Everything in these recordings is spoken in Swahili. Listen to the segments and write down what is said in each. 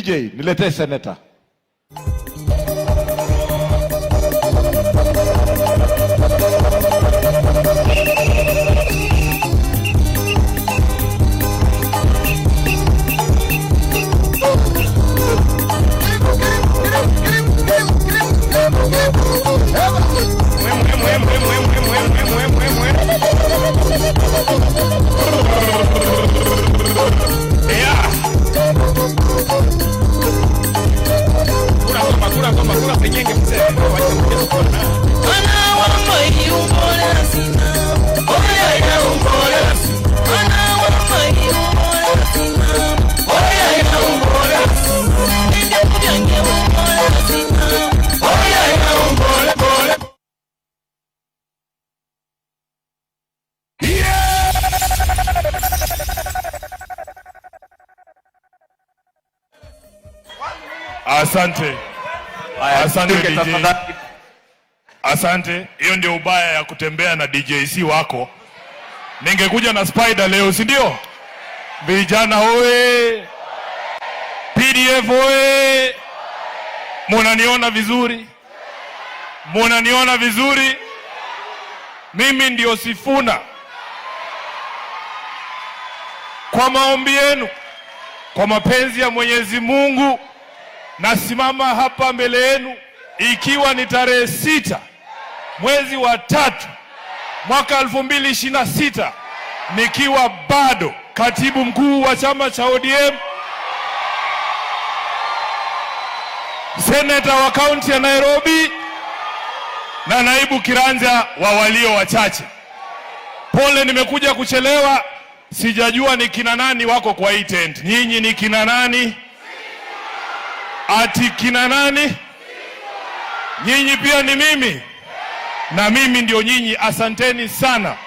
DJ, niletee senator. Asante. Asante DJ. Asante. Hiyo ndio ubaya ya kutembea na DJC wako. Ningekuja na Spider leo, si ndio? Vijana oe. PDF oe. Munaniona vizuri? Munaniona vizuri? Mimi ndio Sifuna. Kwa maombi yenu, kwa mapenzi ya Mwenyezi Mungu, nasimama hapa mbele yenu ikiwa ni tarehe 6 mwezi wa 3 mwaka 2026, nikiwa bado katibu mkuu wa chama cha ODM, seneta wa kaunti ya Nairobi na naibu kiranja wa walio wachache. Pole nimekuja kuchelewa, sijajua ni kina nani wako kwa hii tent. Nyinyi ni kina nani? Ati kina nani? Nyinyi pia ni mimi, na mimi ndio nyinyi. Asanteni sana.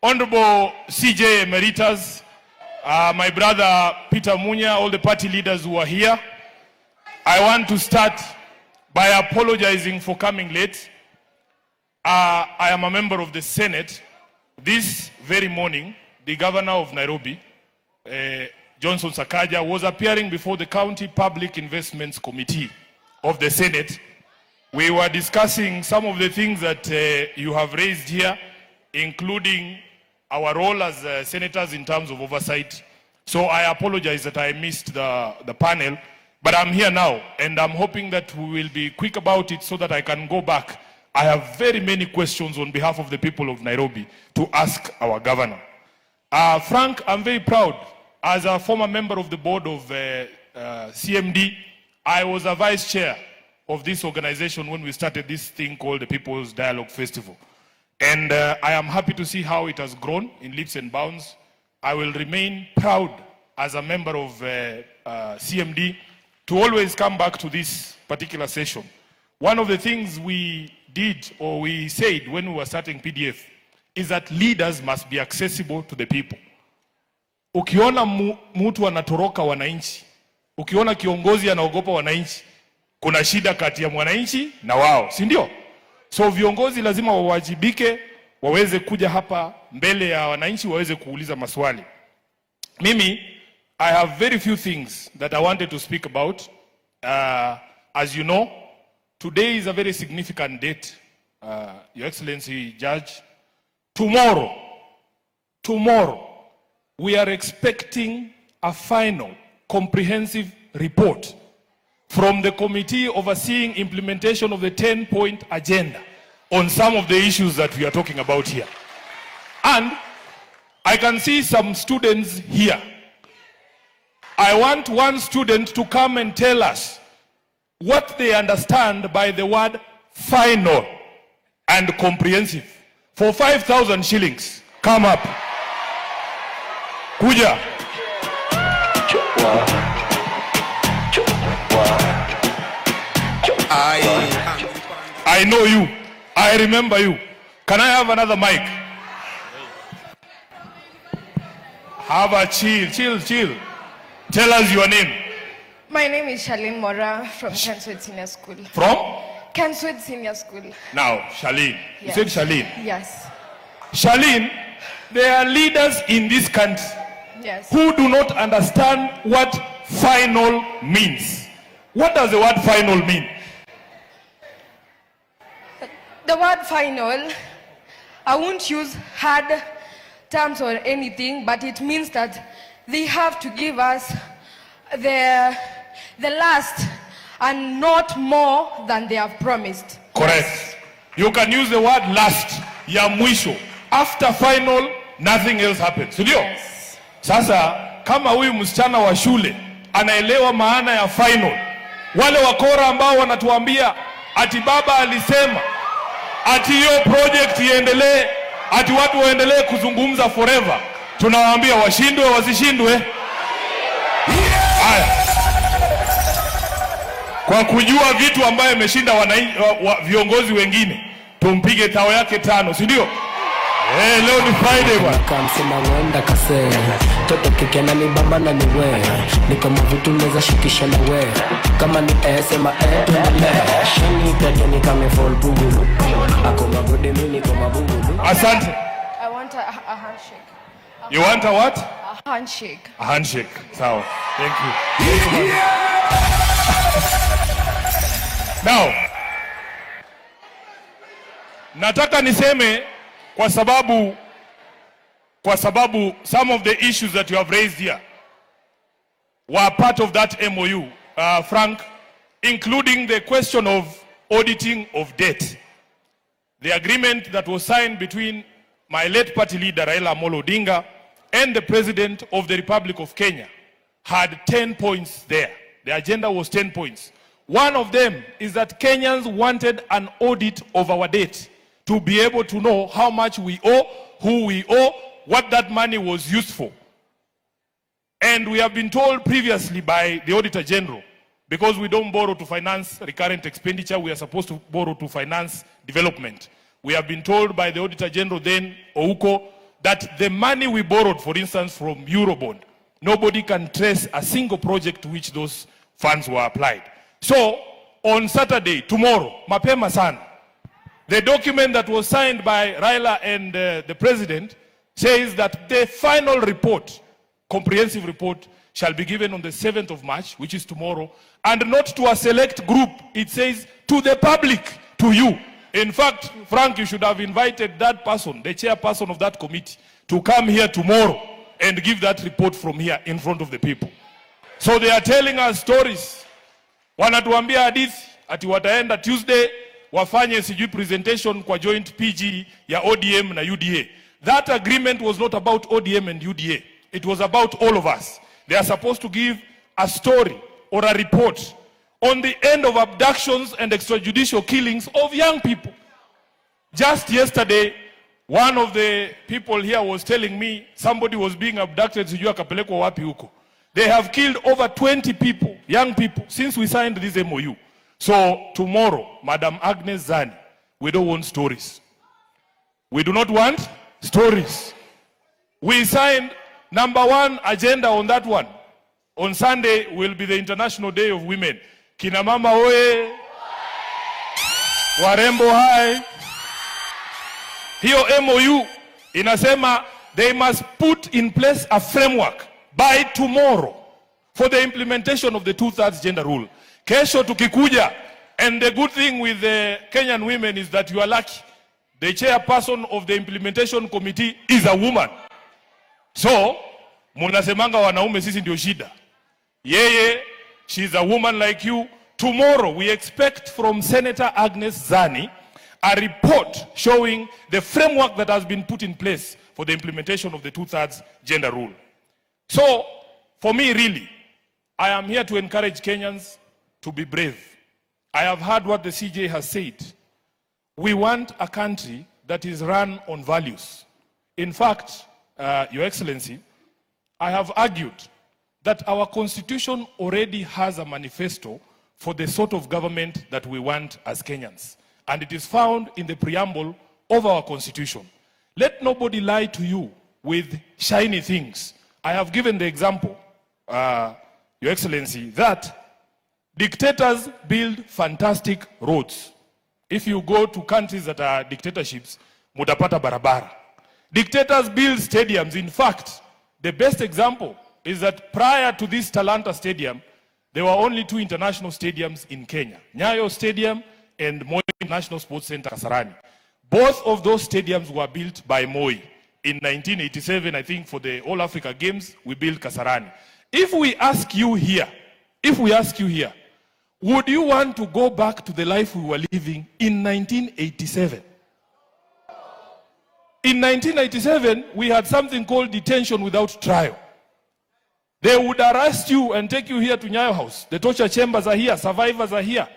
Honorable CJ Emeritus, my brother Peter Munya, all the party leaders who are here, I want to start by apologizing for coming late. I am a member of the Senate. This very morning, the governor of Nairobi, Johnson Sakaja, was appearing before the County Public Investments Committee of the Senate. We were discussing some of the things that you have raised here, including our role as senators in terms of oversight. So I apologize that I missed the panel, but I'm here now, and I'm hoping that we will be quick about it so that I can go back. I have very many questions on behalf of the people of Nairobi to ask our governor. Frank, I'm very proud. As a former member of the board of CMD, I was a vice chair of this organization when we started this thing called the People's Dialogue Festival. And I am happy to see how it has grown in leaps and bounds. I will remain proud as a member of CMD to always come back to this particular session. One of the things we did, or we said when we were starting PDF, is that leaders must be accessible to the people. Ukiona mtu anatoroka wananchi, ukiona kiongozi anaogopa wananchi, kuna shida kati ya mwananchi na wao, si ndio? So viongozi lazima wawajibike, waweze kuja hapa mbele ya wananchi, waweze kuuliza maswali. Mimi, I have very few things that I wanted to speak about. As you know, today is a very significant date, Your Excellency Judge. Tomorrow, we are expecting a final comprehensive report from the committee overseeing implementation of the 10-point agenda on some of the issues that we are talking about here. And I can see some students here. I want one student to come and tell us what they understand by the word final and comprehensive. For 5,000 shillings, come up. Kuja. I know you. I remember you. Can I have another mic? Have a chill. Tell us your name. My name is Charlene Mora from Kenswood Senior School. From? Kenswood Senior School. Now, Charlene. Yes. You said Charlene? Yes. Charlene, there are leaders in this country Yes. who do not understand what final means. What does the word final mean? The word final, I won't use hard terms or anything, but it means that they have to give us the last and not more than they have promised. Correct. You can use the word last, ya mwisho. After final, nothing else happens. Ndio? Yes. Sasa kama huyu msichana wa shule anaelewa maana ya final, wale wakora ambao wanatuambia ati baba alisema ati hiyo project iendelee, ati watu waendelee kuzungumza forever, tunawaambia washindwe wasishindwe. Haya. Kwa kujua vitu ambayo imeshinda viongozi wengine, tumpige tao yake 5, si ndio? Leo ni Friday bwana. Kamsema wenda kase toto kikena ni baba na ni we niko mavitu neza shikisha na we kama ni sema tuendele shini pete ni kame fall bungulu ako magode mini kwa mabungulu. Asante. I want a handshake. You want a what? A handshake. A handshake. Sawa. Thank you. Now, nataka niseme kwa sababu some of the issues that you have raised here were part of that MOU, Frank, including the question of auditing of debt. The agreement that was signed between my late party leader Raila Amolo Odinga and the President of the Republic of Kenya had 10 points there. The agenda was 10 points. One of them is that Kenyans wanted an audit of our debt to be able to know how much we owe, who we owe, what that money was used for. And we have been told previously by the Auditor General, because we don't borrow to finance recurrent expenditure, we are supposed to borrow to finance development. We have been told by the Auditor General then, Ouko, that the money we borrowed, for instance, from Eurobond, nobody can trace a single project to which those funds were applied. So, on Saturday, tomorrow, mapema sana, the document that was signed by Raila and the President says that the final report, comprehensive report, shall be given on the 7th of March, which is tomorrow, and not to a select group. It says to the public, to you. In fact, Frank, you should have invited that person, the chairperson of that committee, to come here tomorrow and give that report from here in front of the people. So they are telling us stories. Wanatuambia hadithi ati wataenda Tuesday wafanye sijui presentation kwa joint PG ya ODM na UDA. That agreement was not about ODM and UDA. It was about all of us. They are supposed to give a story or a report on the end of abductions and extrajudicial killings of young people. Just yesterday, one of the people here was telling me somebody was being abducted, sijui akapelekwa wapi huko. They have killed over 20 people, young people, since we signed this MOU. So tomorrow, Madam Agnes Zani, we don't want stories. We do not want stories. We signed #1 agenda on that one. On Sunday will be the International Day of Women. Kina mama oe, warembo hai. Hiyo MOU inasema they must put in place a framework by tomorrow for the implementation of the 2/3 gender rule. Kesho tukikuja, and the good thing with the Kenyan women is that you are lucky. The chairperson of the implementation committee is a woman. So, munasemanga wanaume sisi ndio shida. Yeye, she's a woman like you. Tomorrow we expect from Senator Agnes Zani a report showing the framework that has been put in place for the implementation of the 2/3 gender rule. So, for me really, I am here to encourage Kenyans to be brave. I have heard what the CJ has said. We want a country that is run on values. In fact, Your Excellency, I have argued that our constitution already has a manifesto for the sort of government that we want as Kenyans. And it is found in the preamble of our constitution. Let nobody lie to you with shiny things. I have given the example, Your Excellency, that dictators build fantastic roads. If you go to countries that are dictatorships, mutapata barabara. Dictators build stadiums. In fact, The best example is that prior to this Talanta Stadium, there were only 2 international stadiums in Kenya, Nyayo Stadium and Moi National Sports Center, Kasarani. Both of those stadiums were built by Moi. In 1987, I think, for the All Africa Games, we built Kasarani. If we ask you here, would you want to go back to the life we were living in 1987? In 1997, we had something called detention without trial. They would arrest you and take you here to Nyayo House. The torture chambers are here, survivors are here.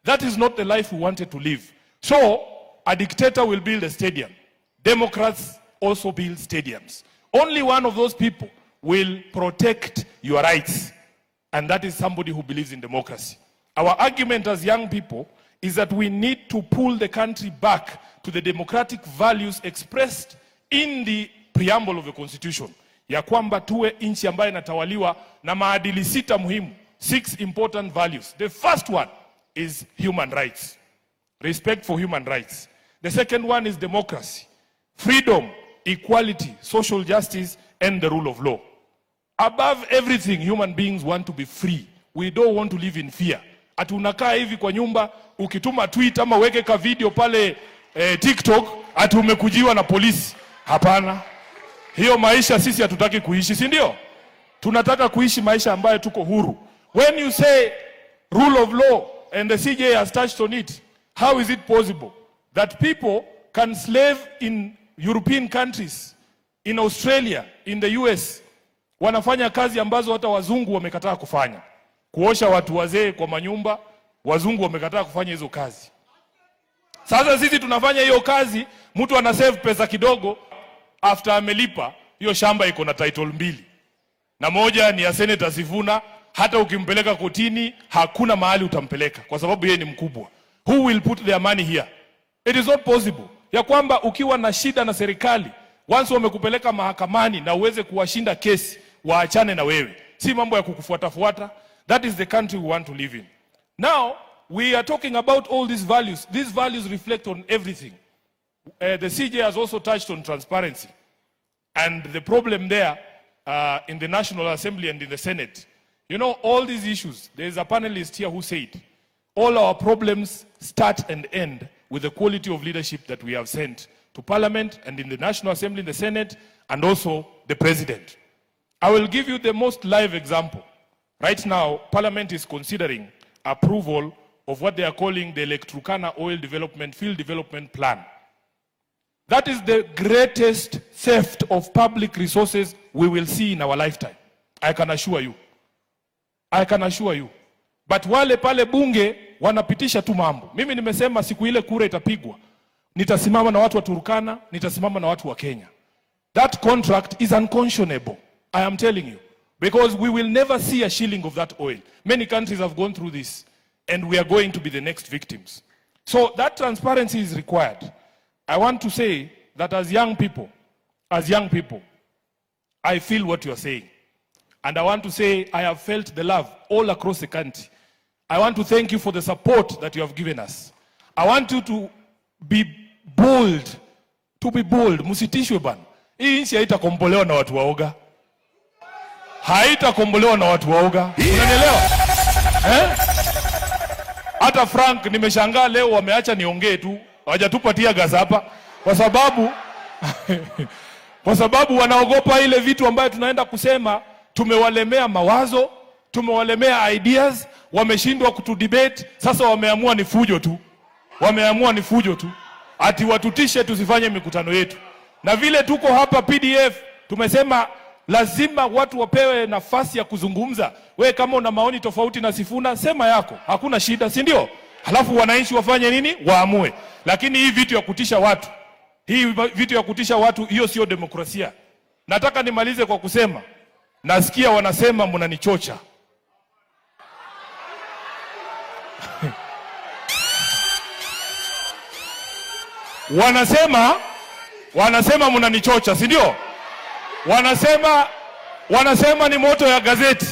That is not the life we wanted to live. So, a dictator will build a stadium. Democrats also build stadiums. Only one of those people will protect your rights, and that is somebody who believes in democracy. Our argument as young people is that we need to pull the country back to the democratic values expressed in the preamble of the Constitution. Ya kwamba tuwe nchi ambayo inatawaliwa na maadili 6 muhimu, 6 important values. The first one is human rights, respect for human rights. The second one is democracy, freedom, equality, social justice, and the rule of law. Above everything, human beings want to be free. We don't want to live in fear. Ati unakaa hivi kwa nyumba, ukituma tweet ama weke ka video pale TikTok, ati umekujiwa na polisi. Hapana. Hiyo maisha sisi hatutaki kuishi, si ndio? Tunataka kuishi maisha ambayo tuko huru. When you say rule of law, and the CJ has touched on it, how is it possible that people can slave in European countries, in Australia, in the US, wanafanya kazi ambazo hata wazungu wamekataa kufanya? Kuosha watu wazee kwa manyumba, wazungu wamekataa kufanya hizo kazi. Sasa sisi tunafanya hiyo kazi, mtu ana save pesa kidogo, after amelipa, hiyo shamba iko na title 2. Na moja ni ya Senator Sifuna, hata ukimpeleka kotini, hakuna mahali utampeleka, kwa sababu yeye ni mkubwa. Who will put their money here? It is not possible. Ya kwamba ukiwa na shida na serikali, once wamekupeleka mahakamani na uweze kuwashinda kesi, waachane na wewe. Si mambo ya kukufuata. That is the country we want to live in. Now, we are talking about all these values. These values reflect on everything. The CJ has also touched on transparency. And the problem there in the National Assembly and in the Senate. You know, all these issues, there is a panelist here who said, all our problems start and end with the quality of leadership that we have sent to Parliament and in the National Assembly, in the Senate, and also the President. I will give you the most live example. Right now, Parliament is considering approval of what they are calling the Lake Turkana Oil Development Field Development Plan. That is the greatest theft of public resources we will see in our lifetime. I can assure you. But wale pale bunge wanapitisha tu mambo. Mimi nimesema siku ile kura itapigwa, nitasimama na watu wa Turkana, nitasimama na watu wa Kenya. That contract is unconscionable. I am telling you. Because we will never see a shilling of that oil. Many countries have gone through this, and we are going to be the next victims. So that transparency is required. I want to say that as young people, I feel what you are saying. And I want to say I have felt the love all across the country. I want to thank you for the support that you have given us. I want you to be bold. Musitishwe bana. Hii nchi haitakombolewa na watu waoga. Haitakombolewa na watu waoga. Unanielewa? Hata Frank nimeshangaa leo wameacha niongee tu. Hawajatupatia gaza hapa kwa sababu wanaogopa ile vitu ambayo tunaenda kusema. Tumewalemea mawazo, tumewalemea ideas, wameshindwa kutudebate. Sasa wameamua ni fujo tu. Ati watutishe tusifanye mikutano yetu. Na vile tuko hapa PDF, tumesema lazima watu wapewe nafasi ya kuzungumza. We kama una maoni tofauti na Sifuna, sema yako. Hakuna shida, si ndio? Halafu wananchi wafanye nini? Waamue. Lakini hii vitu ya kutisha watu, hiyo sio demokrasia. Nataka nimalize kwa kusema, nasikia wanasema mnanichocha. Wanasema mnanichocha, si ndio? Wanasema ni moto ya gazeti.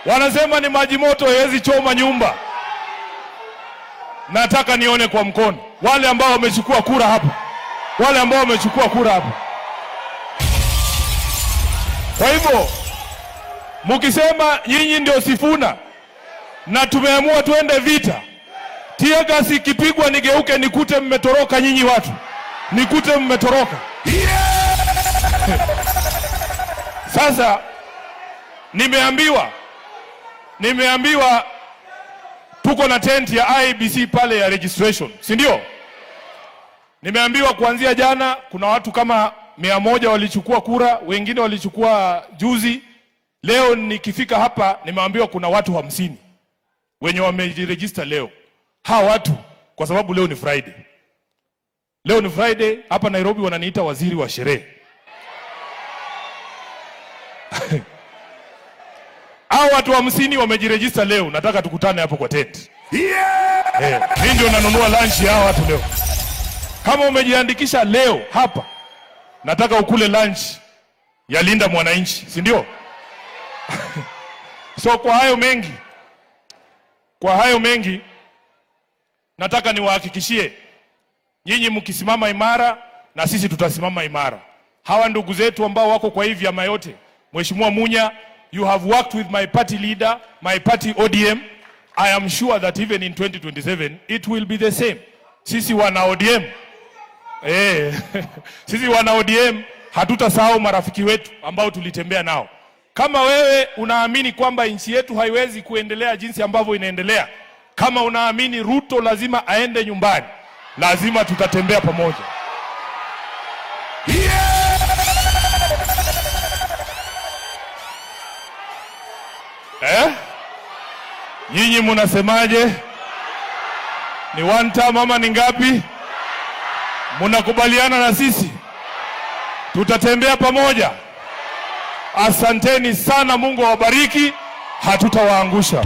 Wanasema ni maji moto hawezi choma nyumba. Nataka nione kwa mkono wale ambao wamechukua kura hapa. Kwa hivyo mukisema nyinyi ndio Sifuna na tumeamua tuende vita, tear gas ikipigwa nigeuke nikute mmetoroka nyinyi watu, nikute mmetoroka. Sasa nimeambiwa tuko na tent ya IEBC pale ya registration, si ndio? Nimeambiwa kuanzia jana kuna watu kama 100 walichukua kura, wengine walichukua juzi. Leo nikifika hapa nimeambiwa kuna watu 50 wenye wamejiregister leo. Hawa watu kwa sababu leo ni Friday. Leo ni Friday, hapa Nairobi wananiita waziri wa sherehe. Hao watu 50 wamejiregister leo, nataka tukutane hapo kwa tent. Mimi ndio nanunua lunch ya hao watu leo. Kama umejiandikisha leo hapa, nataka ukule lunch ya Linda Mwananchi, si ndio? So kwa hayo mengi nataka niwahakikishie nyinyi mkisimama imara na sisi tutasimama imara. Hawa ndugu zetu ambao wako kwa hivi vyama yote, Mheshimiwa Munya, you have worked with my party leader, my party ODM. I am sure that even in 2027 it will be the same. Sisi wana ODM sisi wana ODM hatutasahau marafiki wetu ambao tulitembea nao. Kama wewe unaamini kwamba nchi yetu haiwezi kuendelea jinsi ambavyo inaendelea, kama unaamini Ruto lazima aende nyumbani, lazima tutatembea pamoja. Nyinyi munasemaje? Ni one term ama ni ngapi? Munakubaliana na sisi? Tutatembea pamoja. Asanteni sana, Mungu awabariki, hatutawaangusha.